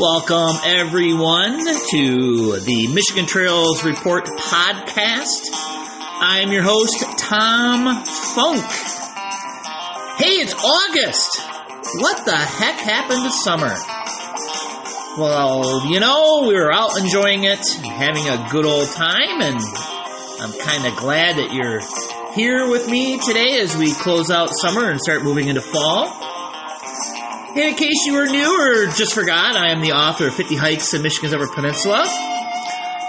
Welcome, everyone, to the Michigan Trails Report podcast. I am your host, Tom Funk. Hey, it's August! What the heck happened to summer? Well, we were out enjoying it, having a good old time, and I'm kind of glad that you're here with me today as we close out summer and start moving into fall. And in case you were new or just forgot, I am the author of 50 Hikes in Michigan's Upper Peninsula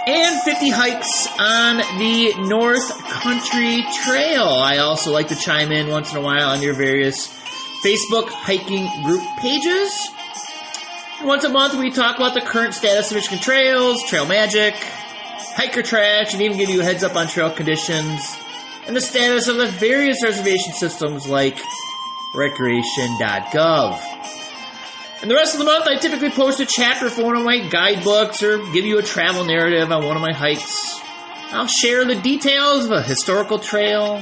and 50 Hikes on the North Country Trail. I also like to chime in once in a while on your various Facebook hiking group pages. Once a month, we talk about the current status of Michigan trails, trail magic, hiker trash, and even give you a heads up on trail conditions and the status of the various reservation systems like recreation.gov. And the rest of the month, I typically post a chapter for one of my guidebooks or give you a travel narrative on one of my hikes. I'll share the details of a historical trail.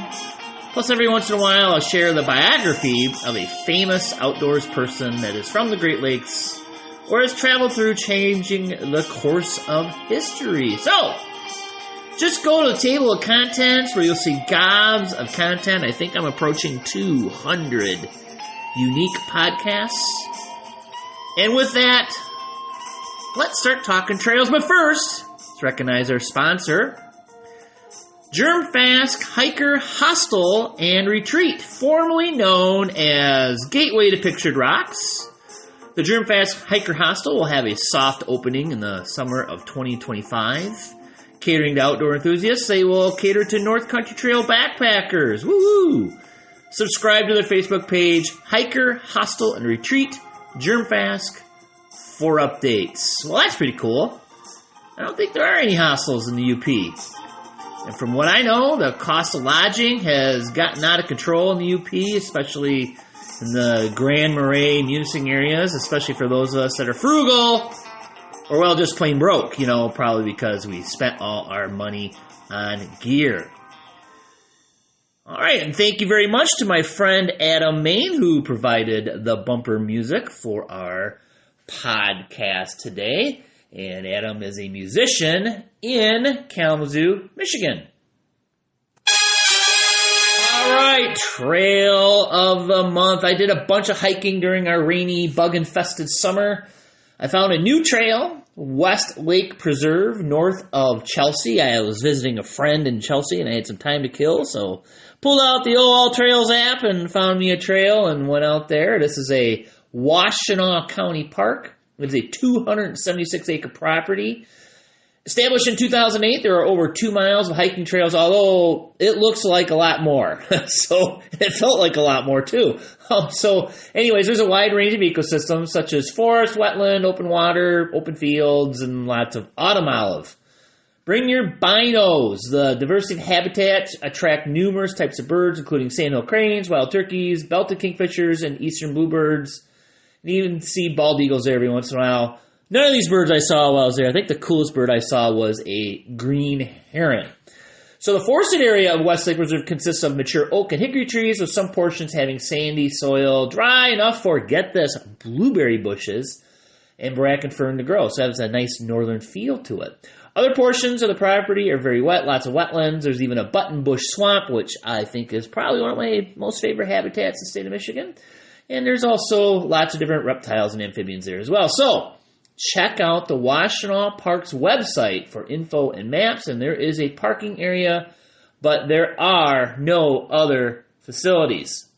Plus, every once in a while, I'll share the biography of a famous outdoors person that is from the Great Lakes or has traveled through changing the course of history. So, just go to the table of contents where you'll see gobs of content. I think I'm approaching 200 unique podcasts. And with that, let's start talking trails. But first, let's recognize our sponsor, Germfast Hiker Hostel and Retreat, formerly known as Gateway to Pictured Rocks. The Germfast Hiker Hostel will have a soft opening in the summer of 2025. Catering to outdoor enthusiasts, they will cater to North Country Trail backpackers. Woohoo! Subscribe to their Facebook page, Hiker Hostel and Retreat, Germfast, for updates. Well, that's pretty cool. I don't think there are any hostels in the UP. And from what I know, the cost of lodging has gotten out of control in the UP, especially in the Grand Marais, Munising areas, especially for those of us that are frugal, or, well, just plain broke, probably because we spent all our money on gear. All right, and thank you very much to my friend Adam Main, who provided the bumper music for our podcast today. And Adam is a musician in Kalamazoo, Michigan. All right, Trail of the Month. I did a bunch of hiking during our rainy, bug-infested summer. I found a new trail, West Lake Preserve, north of Chelsea. I was visiting a friend in Chelsea, and I had some time to kill, so pulled out the old All Trails app and found me a trail and went out there. This is a Washtenaw County Park. It's a 276-acre property. Established in 2008, there are over 2 miles of hiking trails, although it looks like a lot more. So it felt like a lot more, too. Anyways, there's a wide range of ecosystems, such as forest, wetland, open water, open fields, and lots of autumn olive. Bring your binos. The diversity of habitats attract numerous types of birds, including sandhill cranes, wild turkeys, belted kingfishers, and eastern bluebirds. And you even see bald eagles there every once in a while. None of these birds I saw while I was there. I think the coolest bird I saw was a green heron. So the forested area of West Lake Reserve consists of mature oak and hickory trees, with some portions having sandy soil, dry enough for, get this, blueberry bushes and bracken fern to grow. So it has a nice northern feel to it. Other portions of the property are very wet, lots of wetlands. There's even a buttonbush swamp, which I think is probably one of my most favorite habitats in the state of Michigan. And there's also lots of different reptiles and amphibians there as well. So check out the Washtenaw Park's website for info and maps, and there is a parking area, but there are no other facilities.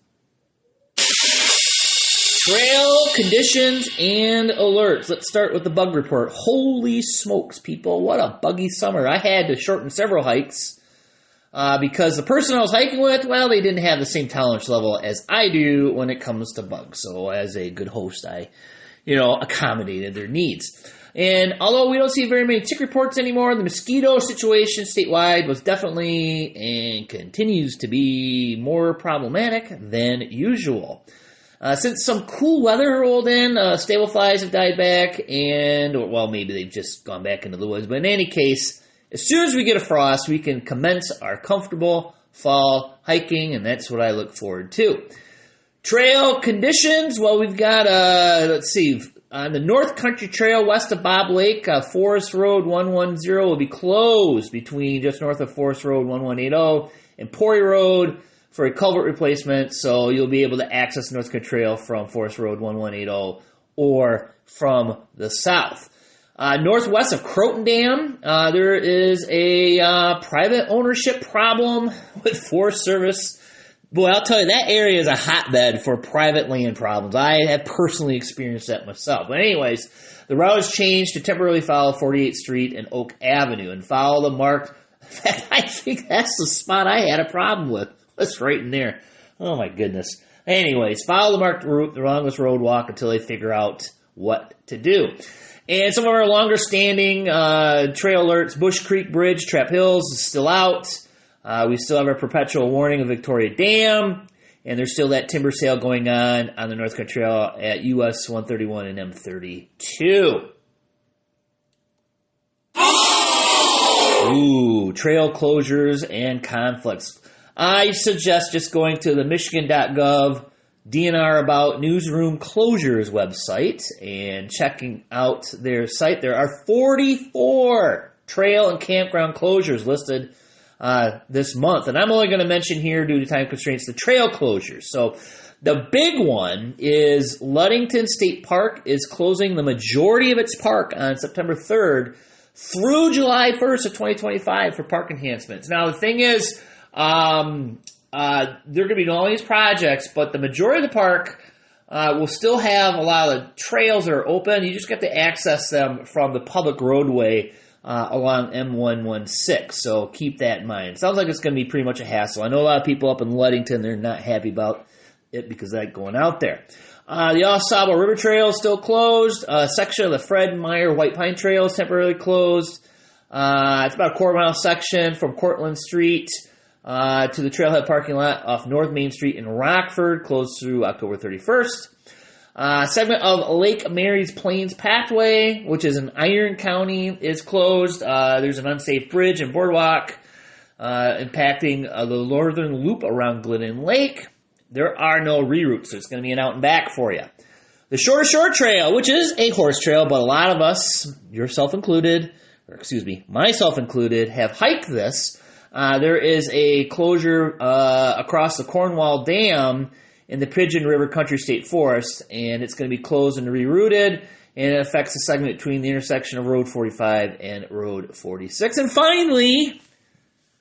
Trail conditions and alerts. Let's start with the bug report. Holy smokes, people. What a buggy summer. I had to shorten several hikes because the person I was hiking with, well, they didn't have the same tolerance level as I do when it comes to bugs. So as a good host, I accommodated their needs. And although we don't see very many tick reports anymore, the mosquito situation statewide was definitely and continues to be more problematic than usual. Since some cool weather rolled in, stable flies have died back, well, maybe they've just gone back into the woods. But in any case, as soon as we get a frost, we can commence our comfortable fall hiking, and that's what I look forward to. Trail conditions, well, we've got, On the North Country Trail west of Bob Lake, Forest Road 110 will be closed between just north of Forest Road 1180 and Pori Road for a culvert replacement, so you'll be able to access North Country Trail from Forest Road 1180 or from the south. Northwest of Croton Dam, there is a private ownership problem with Forest Service. Boy, I'll tell you, that area is a hotbed for private land problems. I have personally experienced that myself. But anyways, the route has changed to temporarily follow 48th Street and Oak Avenue and follow the marked. I think that's the spot I had a problem with. What's right in there? Oh my goodness. Anyways, follow the marked route along this road walk until they figure out what to do. And some of our longer standing trail alerts, Bush Creek Bridge, Trap Hills is still out. We still have our perpetual warning of Victoria Dam, and there's still that timber sale going on the North Country Trail at US 131 and M32. Ooh, trail closures and conflicts. I suggest just going to the Michigan.gov DNR About Newsroom Closures website and checking out their site. There are 44 trail and campground closures listed this month. And I'm only going to mention here, due to time constraints, the trail closures. So the big one is Ludington State Park is closing the majority of its park on September 3rd through July 1st of 2025 for park enhancements. Now, the thing is, there are going to be all these projects, but the majority of the park will still have a lot of the trails that are open. You just get to access them from the public roadway along M116, so keep that in mind. Sounds like it's going to be pretty much a hassle. I know a lot of people up in Ludington, they're not happy about it because of that going out there. The Ossabaw River Trail is still closed. A section of the Fred Meyer White Pine Trail is temporarily closed. It's about a quarter-mile section from Cortlandt Street to the Trailhead parking lot off North Main Street in Rockford, closed through October 31st. Segment of Lake Mary's Plains Pathway, which is in Iron County, is closed. There's an unsafe bridge and boardwalk impacting the northern loop around Glidden Lake. There are no reroutes, so it's going to be an out and back for you. The Shore Shore Trail, which is a horse trail, but a lot of us, yourself included, myself included, have hiked this. There is a closure across the Cornwall Dam in the Pigeon River Country State Forest, and it's going to be closed and rerouted, and it affects the segment between the intersection of Road 45 and Road 46. And finally,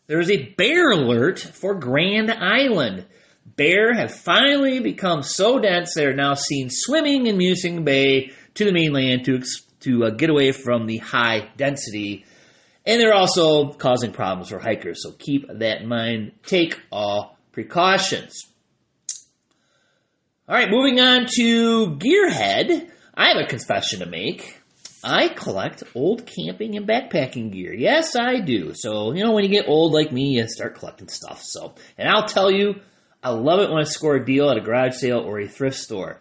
there's a bear alert for Grand Island. Bear have finally become so dense they are now seen swimming in Munising Bay to the mainland to get away from the high density, and they're also causing problems for hikers, so keep that in mind. Take all precautions. All right, moving on to Gearhead. I have a confession to make. I collect old camping and backpacking gear. Yes, I do. So, when you get old like me, you start collecting stuff. And I'll tell you, I love it when I score a deal at a garage sale or a thrift store.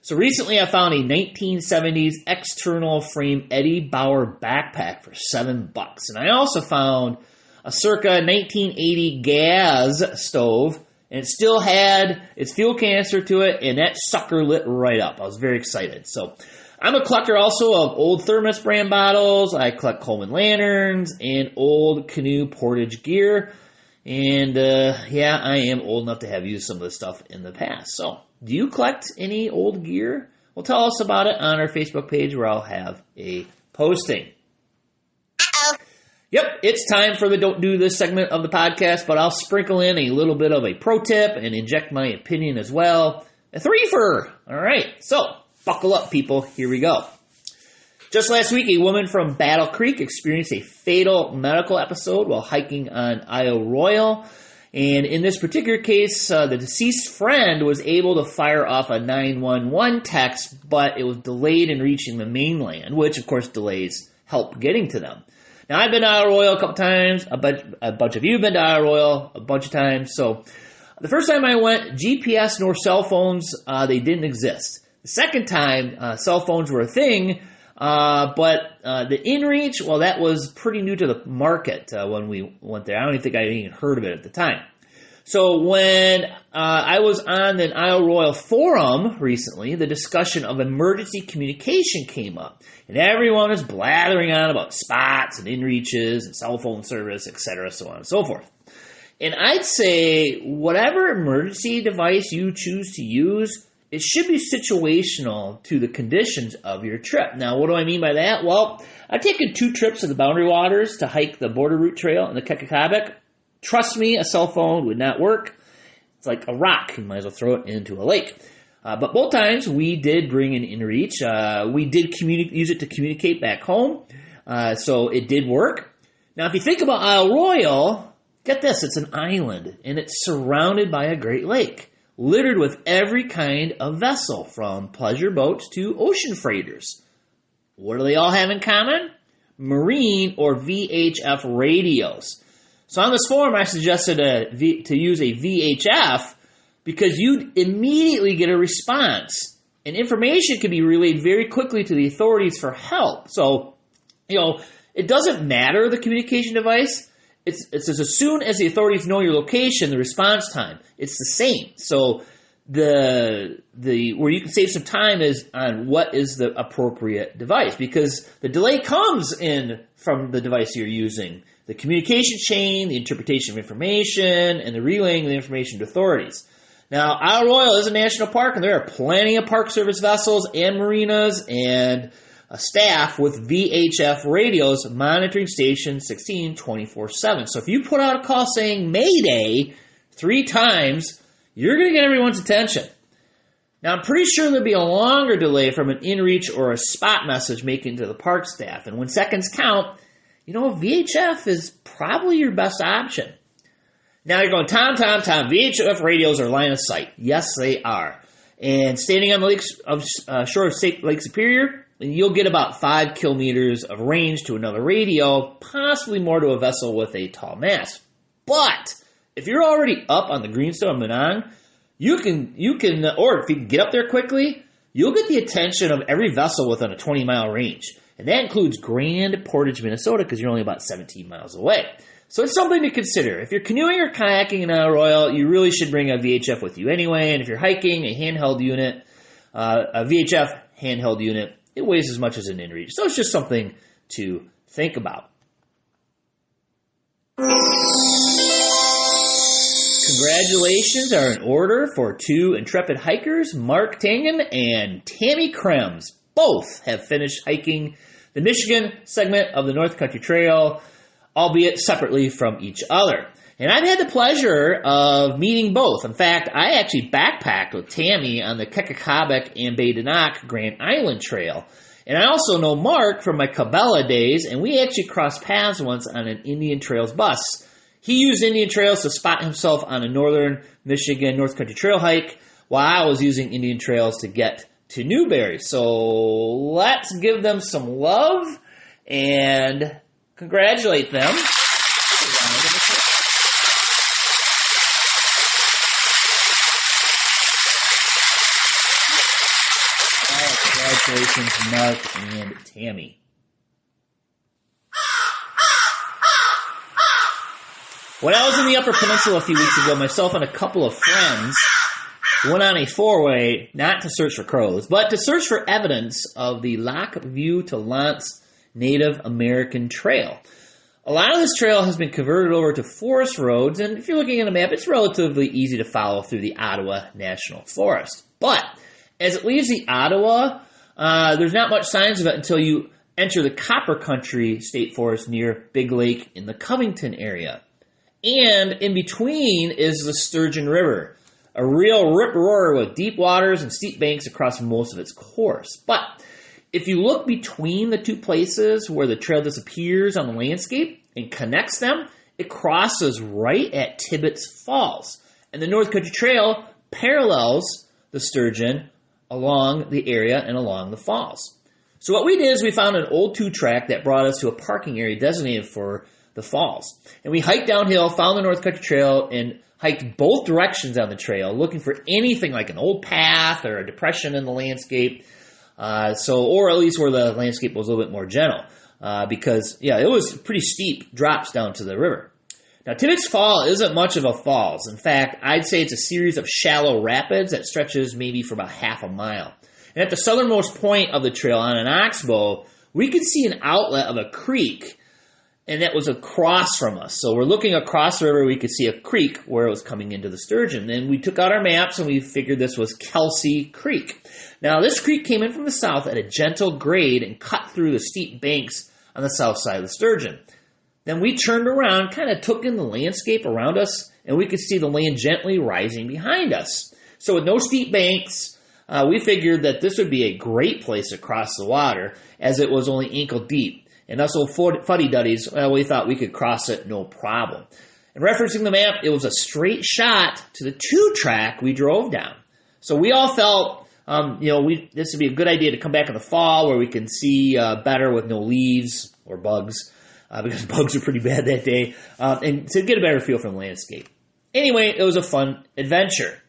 So recently I found a 1970s external frame Eddie Bauer backpack for $7. And I also found a circa 1980 gas stove, and it still had its fuel canister to it, and that sucker lit right up. I was very excited. So I'm a collector also of old Thermos brand bottles. I collect Coleman lanterns and old canoe portage gear. And I am old enough to have used some of this stuff in the past. So do you collect any old gear? Well, tell us about it on our Facebook page where I'll have a posting. Yep, it's time for the Don't Do This segment of the podcast, but I'll sprinkle in a little bit of a pro tip and inject my opinion as well. A threefer! All right, so buckle up, people. Here we go. Just last week, a woman from Battle Creek experienced a fatal medical episode while hiking on Isle Royal. And in this particular case, the deceased friend was able to fire off a 911 text, but it was delayed in reaching the mainland, which, of course, delays help getting to them. Now, I've been to Isle Royal a couple times. A bunch of you have been to Isle Royal a bunch of times. So the first time I went, GPS nor cell phones, they didn't exist. The second time, cell phones were a thing, but the InReach, well, that was pretty new to the market when we went there. I don't even think I had even heard of it at the time. So when I was on the Isle Royal Forum recently, the discussion of emergency communication came up. And everyone was blathering on about spots and inReaches and cell phone service, etc., so on and so forth. And I'd say whatever emergency device you choose to use, it should be situational to the conditions of your trip. Now, what do I mean by that? Well, I've taken 2 trips to the Boundary Waters to hike the Border Route Trail in the Kekahabek. Trust me, a cell phone would not work. It's like a rock. You might as well throw it into a lake. But both times we did bring an inReach. We did use it to communicate back home. So it did work. Now, if you think about Isle Royal, get this, it's an island and it's surrounded by a Great Lake, littered with every kind of vessel, from pleasure boats to ocean freighters. What do they all have in common? Marine or VHF radios. So on this forum, I suggested to use a VHF because you'd immediately get a response, and information can be relayed very quickly to the authorities for help. So, it doesn't matter the communication device. It's as soon as the authorities know your location, the response time, it's the same. So the where you can save some time is on what is the appropriate device, because the delay comes in from the device you're using. The communication chain, the interpretation of information, and the relaying of the information to authorities. Now, Isle Royal is a national park, and there are plenty of Park Service vessels and marinas and a staff with VHF radios monitoring Station 16 24/7. So if you put out a call saying Mayday 3 times, you're going to get everyone's attention. Now, I'm pretty sure there'll be a longer delay from an inReach or a spot message making to the park staff. And when seconds count, VHF is probably your best option. Now you're going, Tom, VHF radios are line of sight. Yes, they are. And standing on the shore of Lake Superior, you'll get about 5 kilometers of range to another radio, possibly more to a vessel with a tall mast. But if you're already up on the Greenstone Menang, you can, or if you can get up there quickly, you'll get the attention of every vessel within a 20-mile range. And that includes Grand Portage, Minnesota, because you're only about 17 miles away. So it's something to consider. If you're canoeing or kayaking in Isle Royal, you really should bring a VHF with you anyway. And if you're hiking, a handheld unit, a VHF handheld unit, it weighs as much as an inReach. So it's just something to think about. Congratulations are in order for 2 intrepid hikers, Mark Tangen and Tammy Krems. Both have finished hiking the Michigan segment of the North Country Trail, albeit separately from each other. And I've had the pleasure of meeting both. In fact, I actually backpacked with Tammy on the Kekahabek and Badenoch Grand Island Trail. And I also know Mark from my Cabela days, and we actually crossed paths once on an Indian Trails bus. He used Indian Trails to spot himself on a northern Michigan North Country Trail hike, while I was using Indian Trails to get to Newberry. So let's give them some love and congratulate them. Congratulations, Mark and Tammy. When I was in the Upper Peninsula a few weeks ago, myself and a couple of friends went on a 4-way, not to search for crows, but to search for evidence of the Lac Vieux to L'Anse Native American Trail. A lot of this trail has been converted over to forest roads, and if you're looking at a map, it's relatively easy to follow through the Ottawa National Forest. But as it leaves the Ottawa, there's not much signs of it until you enter the Copper Country State Forest near Big Lake in the Covington area. And in between is the Sturgeon River, a real rip-roarer with deep waters and steep banks across most of its course. But if you look between the 2 places where the trail disappears on the landscape and connects them, it crosses right at Tibbetts Falls. And the North Country Trail parallels the Sturgeon along the area and along the falls. So what we did is we found an old 2-track that brought us to a parking area designated for the falls. And we hiked downhill, found the North Country Trail, and hiked both directions on the trail, looking for anything like an old path or a depression in the landscape, or at least where the landscape was a little bit more gentle, because it was pretty steep drops down to the river. Now, Tibbetts Fall isn't much of a falls. In fact, I'd say it's a series of shallow rapids that stretches maybe for about half a mile. And at the southernmost point of the trail on an oxbow, we could see an outlet of a creek, and that was across from us. So we're looking across the river, we could see a creek where it was coming into the Sturgeon. Then we took out our maps and we figured this was Kelsey Creek. Now, this creek came in from the south at a gentle grade and cut through the steep banks on the south side of the Sturgeon. Then we turned around, kind of took in the landscape around us, and we could see the land gently rising behind us. So with no steep banks, we figured that this would be a great place to cross the water, as it was only ankle deep. And us old fuddy-duddies, well, we thought we could cross it no problem. And referencing the map, it was a straight shot to the 2-track we drove down. So we all felt, this would be a good idea to come back in the fall where we can see better with no leaves or bugs. Because bugs are pretty bad that day, and to get a better feel for the landscape. Anyway, it was a fun adventure.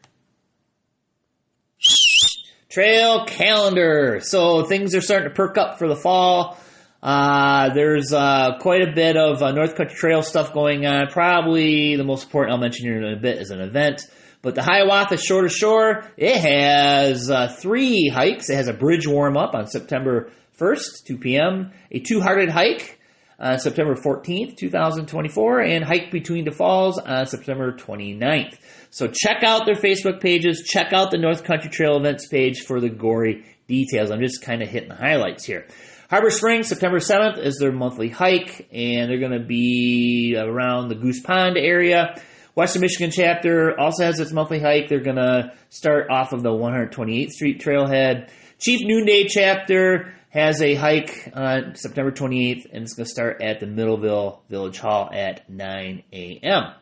Trail calendar. So things are starting to perk up for the fall. There's quite a bit of North Country Trail stuff going on. Probably the most important I'll mention here in a bit is an event. But the Hiawatha Shore to Shore, it has 3 hikes. It has a bridge warm-up on September 1st, 2 p.m., a two-hearted hike on September 14th, 2024, and Hike Between the Falls on September 29th. So check out their Facebook pages. Check out the North Country Trail events page for the gory details. I'm just kind of hitting the highlights here. Harbor Springs, September 7th, is their monthly hike, and they're going to be around the Goose Pond area. Western Michigan chapter also has its monthly hike. They're going to start off of the 128th Street trailhead. Chief Noonday chapter has a hike on September 28th, and it's going to start at the Middleville Village Hall at 9 a.m.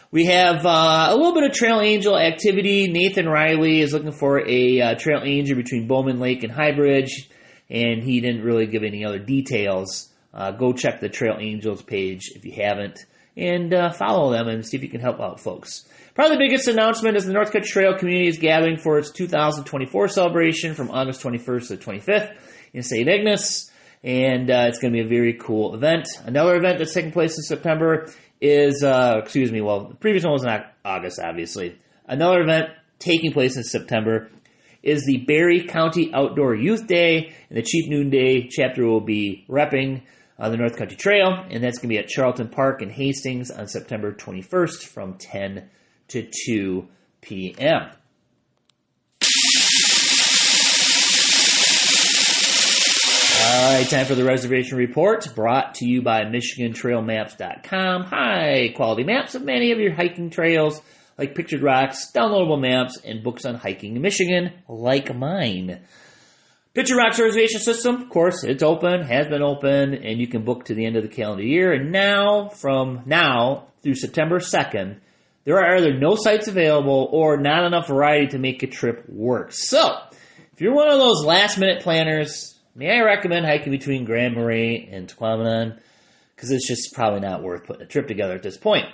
We have a little bit of Trail Angel activity. Nathan Riley is looking for a Trail Angel between Bowman Lake and Highbridge, and he didn't really give any other details. Go check the Trail Angels page if you haven't, and follow them and see if you can help out folks. Probably the biggest announcement is the North Country Trail community is gathering for its 2024 celebration from August 21st to 25th. In St. Ignace, and it's going to be a very cool event. Another event that's taking place in September is, the previous one was in August, obviously. Another event taking place in September is the Barry County Outdoor Youth Day, and the Chief Noonday chapter will be repping the North Country Trail, and that's going to be at Charlton Park in Hastings on September 21st from 10 to 2 p.m. All right, time for the reservation report, brought to you by MichiganTrailMaps.com. High-quality maps of many of your hiking trails, like pictured rocks, downloadable maps, and books on hiking in Michigan, like mine. Pictured Rocks reservation system, of course, it's open, has been open, and you can book to the end of the calendar year. And now, from now through September 2nd, there are either no sites available or not enough variety to make a trip work. So, if you're one of those last-minute planners, may I recommend hiking between Grand Marais and Tequamanon? Because it's just probably not worth putting a trip together at this point.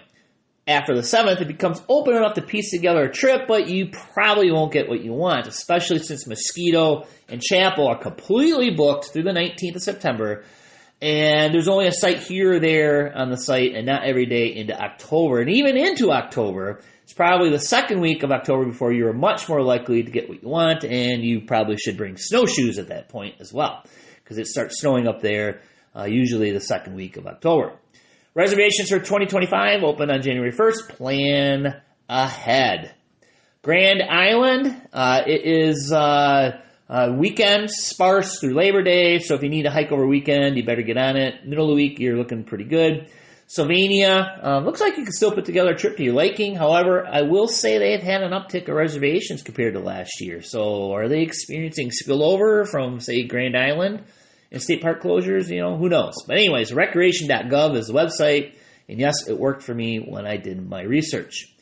After the 7th, it becomes open enough to piece together a trip, but you probably won't get what you want, especially since Mosquito and Chapel are completely booked through the 19th of September, and there's only a site here or there on the site, and not every day into October. And even into October, it's probably the second week of October before you're much more likely to get what you want, and you probably should bring snowshoes at that point as well, because it starts snowing up there usually the second week of October. Reservations for 2025 open on January 1st. Plan ahead. Grand Island, it is weekend sparse through Labor Day, so if you need to hike over weekend, you better get on it. Middle of the week, you're looking pretty good. Sylvania, looks like you can still put together a trip to your liking. However, I will say they've had an uptick of reservations compared to last year. So are they experiencing spillover from, say, Grand Island and state park closures? Who knows? But anyways, recreation.gov is the website. And yes, it worked for me when I did my research.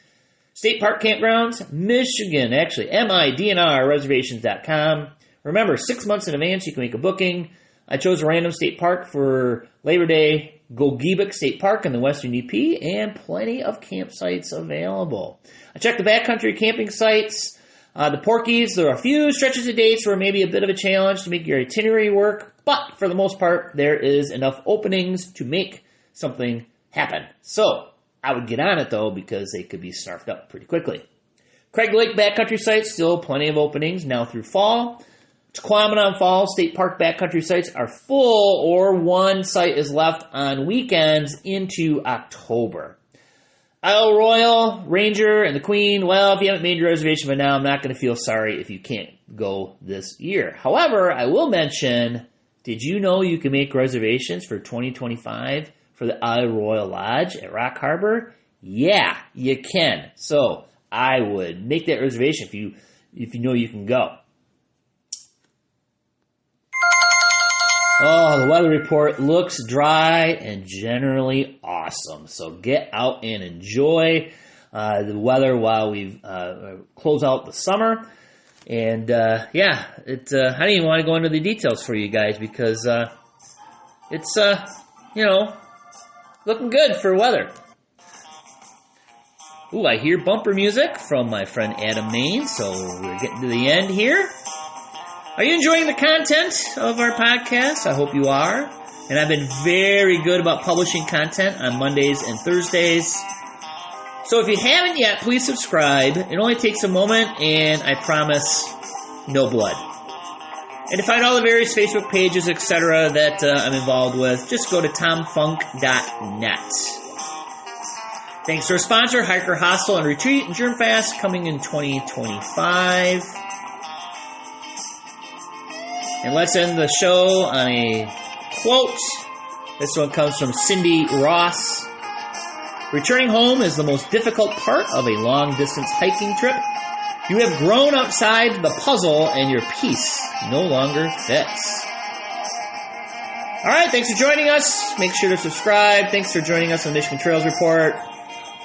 State park campgrounds, Michigan, actually, MIDNR reservations.com. Remember, 6 months in advance, you can make a booking. I chose a random state park for Labor Day, Gogebic State Park in the Western UP, and plenty of campsites available. I checked the backcountry camping sites. The Porkies, there are a few stretches of dates where maybe a bit of a challenge to make your itinerary work, but for the most part, there is enough openings to make something happen. So, I would get on it, though, because they could be snarfed up pretty quickly. Craig Lake backcountry sites, still plenty of openings now through fall. Tequamanon Falls State Park backcountry sites are full, or one site is left on weekends into October. Isle Royal, Ranger, and the Queen, well, if you haven't made your reservation by now, I'm not going to feel sorry if you can't go this year. However, I will mention, did you know you can make reservations for 2025 for the Isle Royal Lodge at Rock Harbor? Yeah, you can. So I would make that reservation if you know you can go. Oh, the weather report looks dry and generally awesome. So get out and enjoy the weather while we close out the summer. And I didn't even want to go into the details for you guys because it's looking good for weather. Ooh, I hear bumper music from my friend Adam Main, so we're getting to the end here. Are you enjoying the content of our podcast? I hope you are. And I've been very good about publishing content on Mondays and Thursdays. So if you haven't yet, please subscribe. It only takes a moment, and I promise, no blood. And to find all the various Facebook pages, etc., that I'm involved with, just go to tomfunk.net. Thanks to our sponsor, Hiker Hostel and Retreat and Germfast, coming in 2025. And let's end the show on a quote. This one comes from Cindy Ross. Returning home is the most difficult part of a long-distance hiking trip. You have grown outside the puzzle and your piece no longer fits. All right, thanks for joining us. Make sure to subscribe. Thanks for joining us on Michigan Trails Report.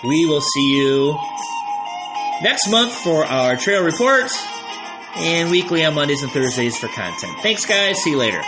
We will see you next month for our trail report and weekly on Mondays and Thursdays for content. Thanks, guys. See you later.